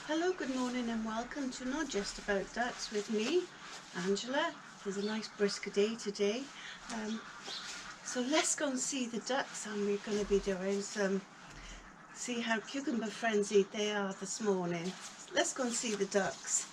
Hello, good morning and welcome to Not Just About Ducks with me, Angela. It's a nice brisk day today. So let's go and see the ducks, and we're going to be doing see how cucumber frenzied they are this morning. Let's go and see the ducks.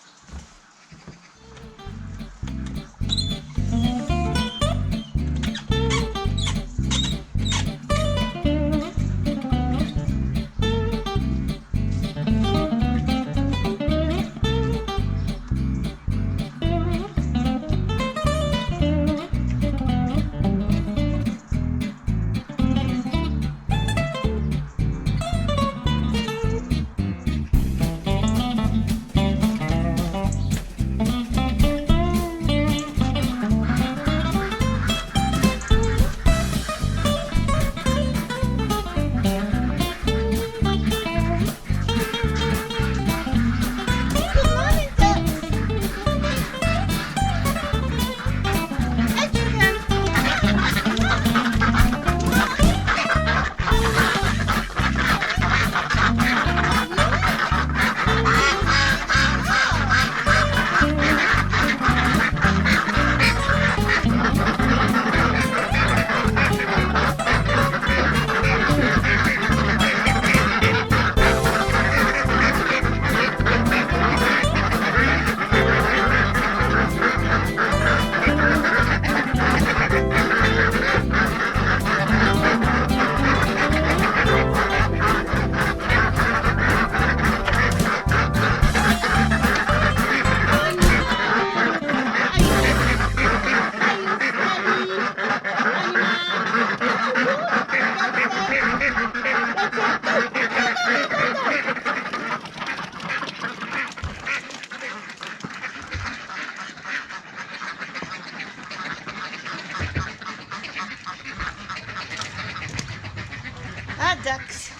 Ducks.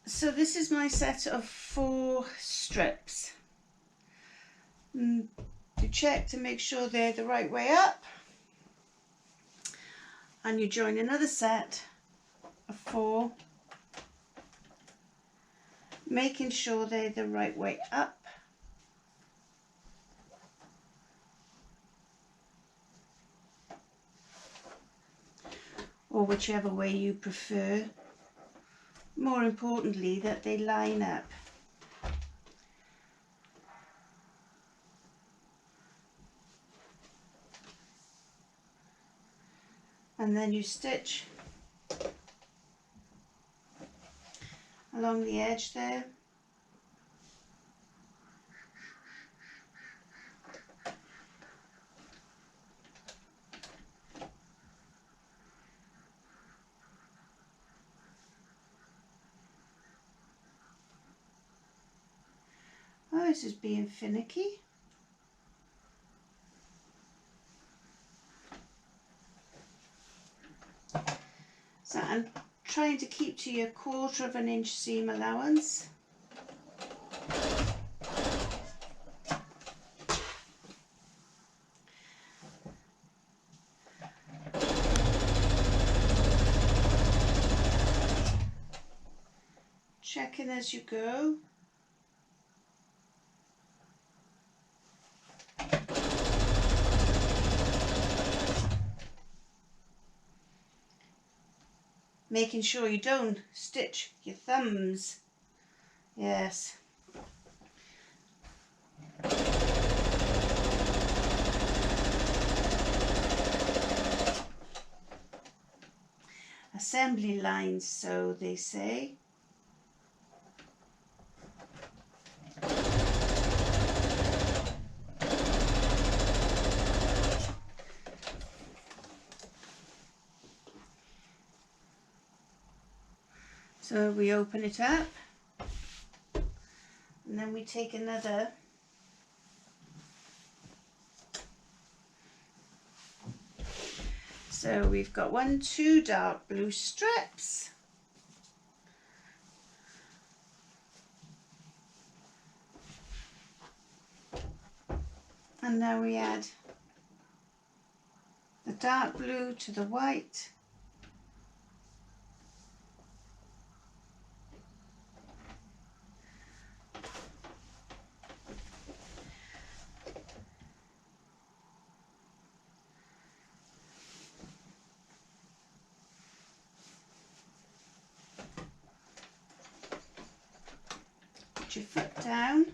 So this is my set of 4 strips. You check to make sure they're the right way up, and you join another set of 4, making sure they're the right way up. Or whichever way you prefer. More importantly, that they line up. And then you stitch along the edge there. Oh, this is being finicky. So I'm trying to keep to your 1/4 of an inch seam allowance. Checking as you go. Making sure you don't stitch your thumbs. Yes. Assembly lines, so they say. So we open it up, and then we take another so we've got 2 dark blue strips, and now we add the dark blue to the white, Put your foot down.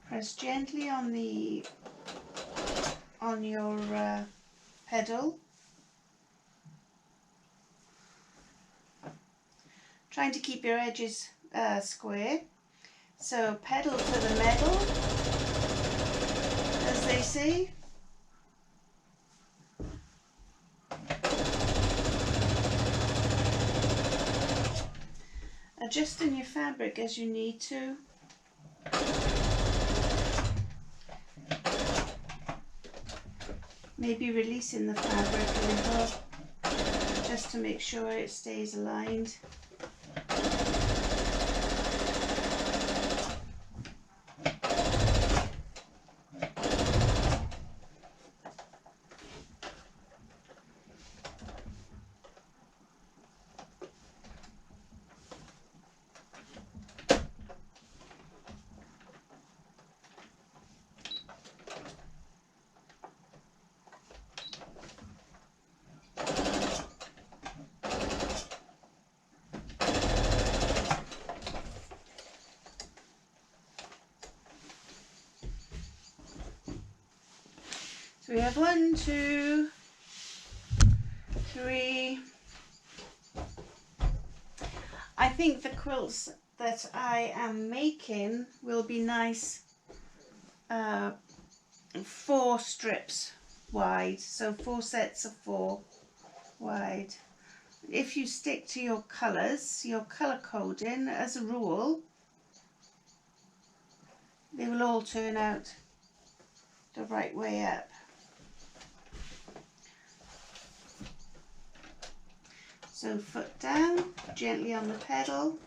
Press gently on your pedal. Trying to keep your edges square. So pedal to the metal, as they say. Adjusting your fabric as you need to. Maybe releasing the fabric a little, just to make sure it stays aligned. So we have 1, 2, 3. I think the quilts that I am making will be nice 4 strips wide, so 4 sets of 4 wide. If you stick to your colours, your colour coding, as a rule, they will all turn out the right way up. So foot down, gently on the pedal.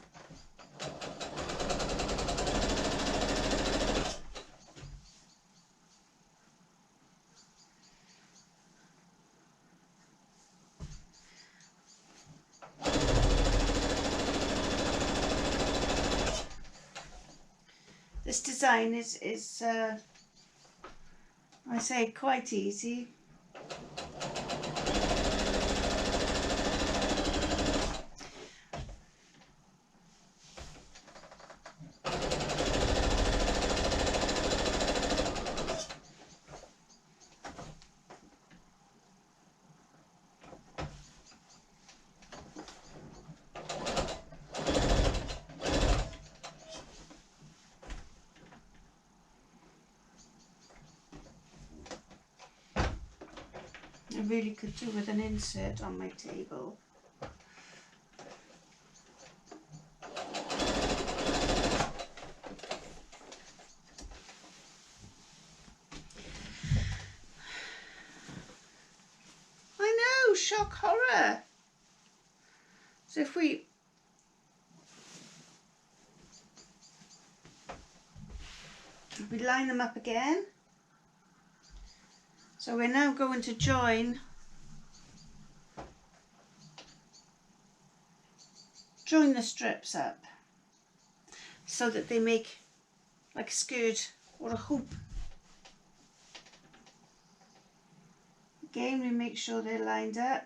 This design is I say quite easy. I really could do with an insert on my table. I know, shock horror. So if we line them up again. So we're now going to join the strips up so that they make like a skirt or a hoop. Again, we make sure they're lined up.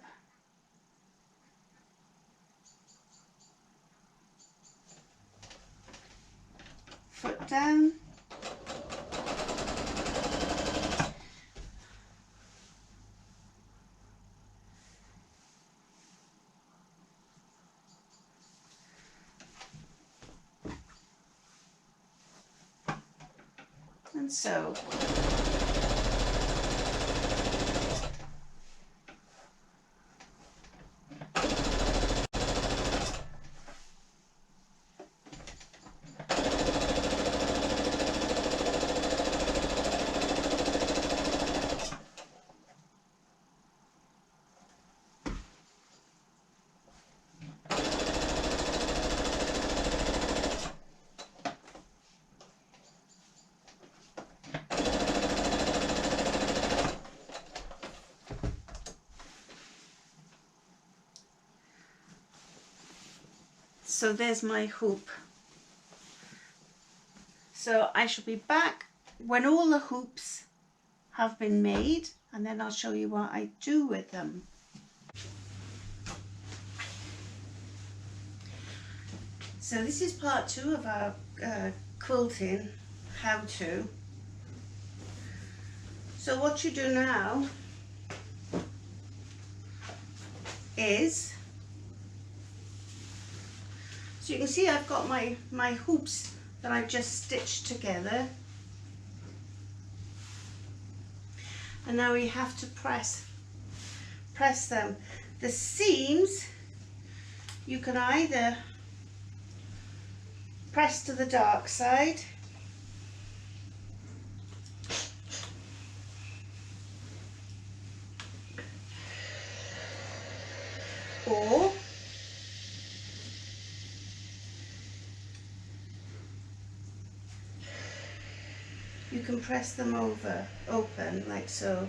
Foot down. And so. So there's my hoop. So I shall be back when all the hoops have been made, and then I'll show you what I do with them. So this is part 2 of our quilting how-to. So what you do now is, so you can see I've got my hoops that I've just stitched together, and now we have to press them. The seams you can either press to the dark side or you can press them open like so.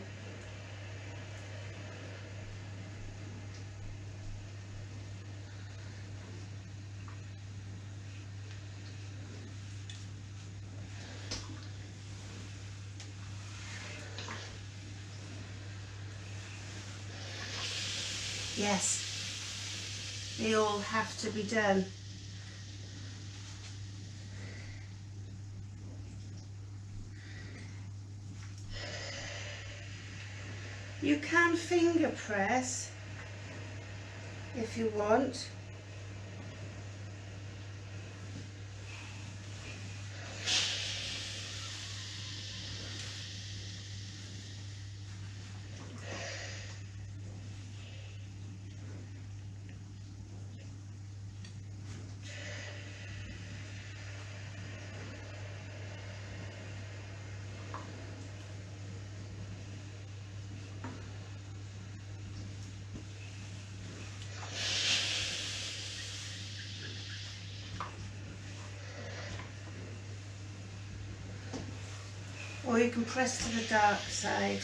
Yes, they all have to be done. You can finger press if you want. Or you can press to the dark side.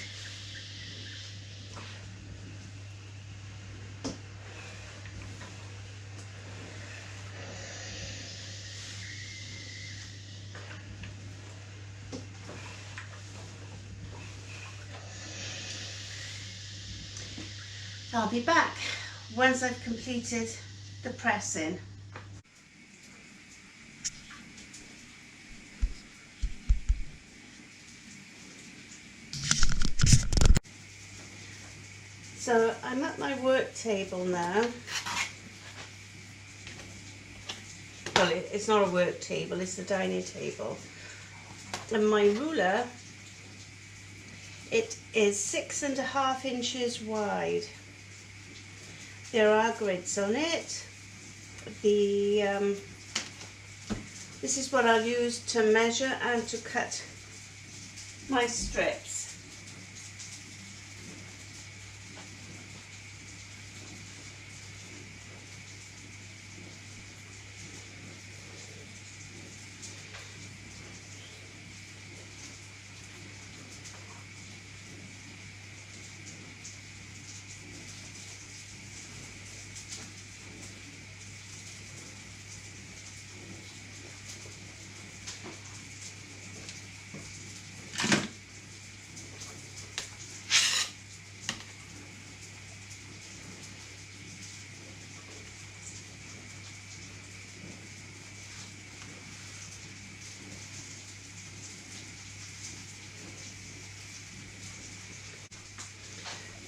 I'll be back once I've completed the pressing. So I'm at my work table now. Well, it's not a work table, it's a dining table. And my ruler, it is 6.5 inches wide. There are grids on it. This is what I'll use to measure and to cut my strips.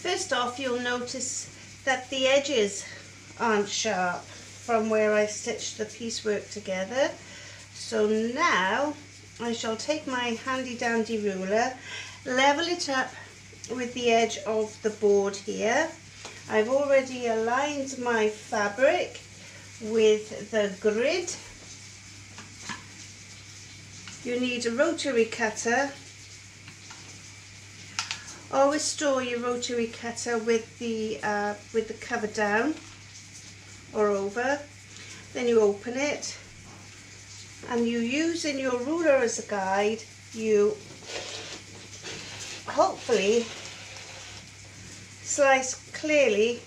First off, you'll notice that the edges aren't sharp from where I stitched the piecework together. So now I shall take my handy dandy ruler, level it up with the edge of the board here. I've already aligned my fabric with the grid. You need a rotary cutter. Always store your rotary cutter with the cover down or over. Then you open it, and you using your ruler as a guide, you hopefully slice clearly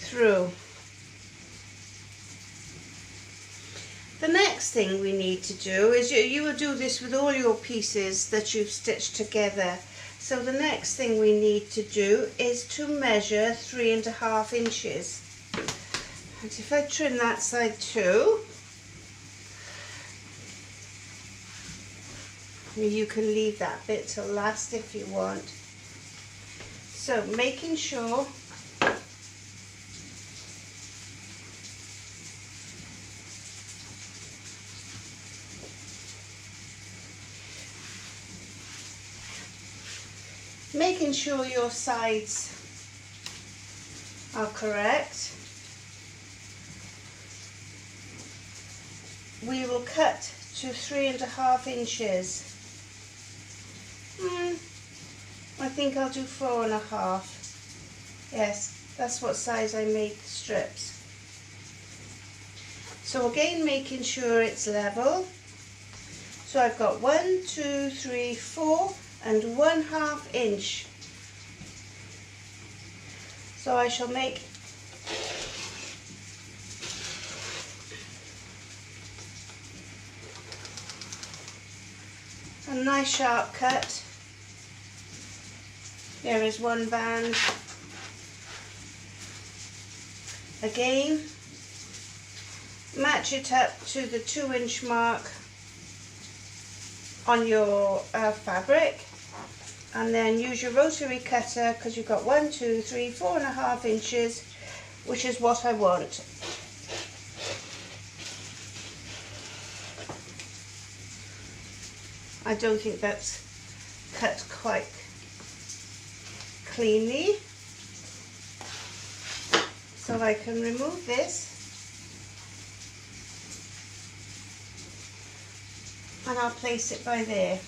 through. The next thing we need to do is you will do this with all your pieces that you've stitched together. So the next thing we need to do is to measure 3.5 inches. And if I trim that side too, you can leave that bit till last if you want. So making sure your sides are correct. We will cut to 3.5 inches. I think I'll do 4.5. Yes, that's what size I make the strips. So again, making sure it's level. So I've got 1, 2, 3, 4 and 1/2 inch. So I shall make a nice sharp cut. There is one band. Again, match it up to the 2-inch mark on your fabric, and then use your rotary cutter because you've got 1, 2, 3, 4.5 inches, which is what I want. I don't think that's cut quite cleanly, so I can remove this and I'll place it by there.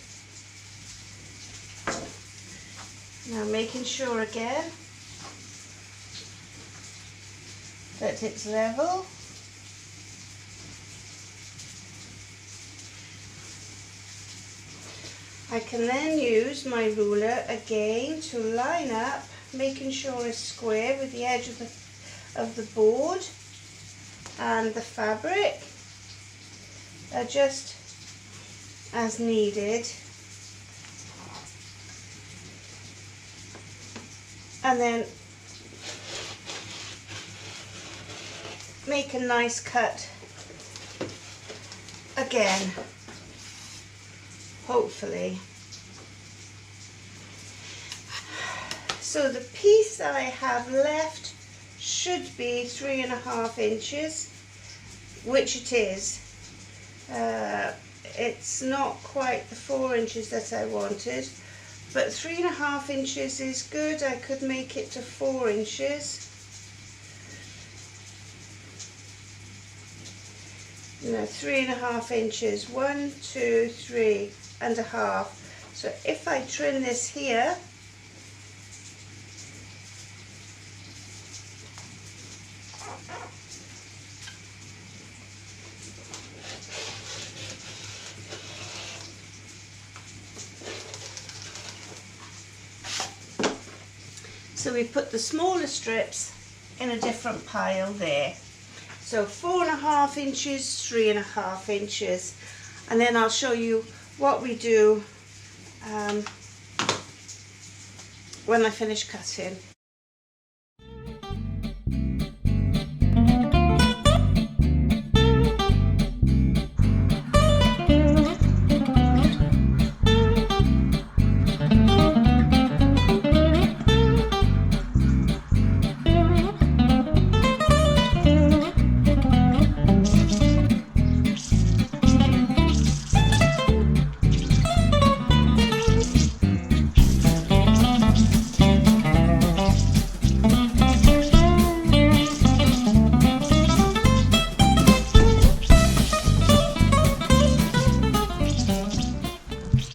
Now making sure again that it's level. I can then use my ruler again to line up, making sure it's square with the edge of the board and the fabric, adjust as needed, and then make a nice cut again, hopefully. So the piece that I have left should be 3.5 inches, which it is. It's not quite the 4 inches that I wanted, but 3.5 inches is good. I could make it to 4 inches. No, 3.5 inches. 1, 2, 3.5. So if I trim this here, so we put the smaller strips in a different pile there. So 4.5 inches, 3.5 inches, and then I'll show you what we do when I finish cutting.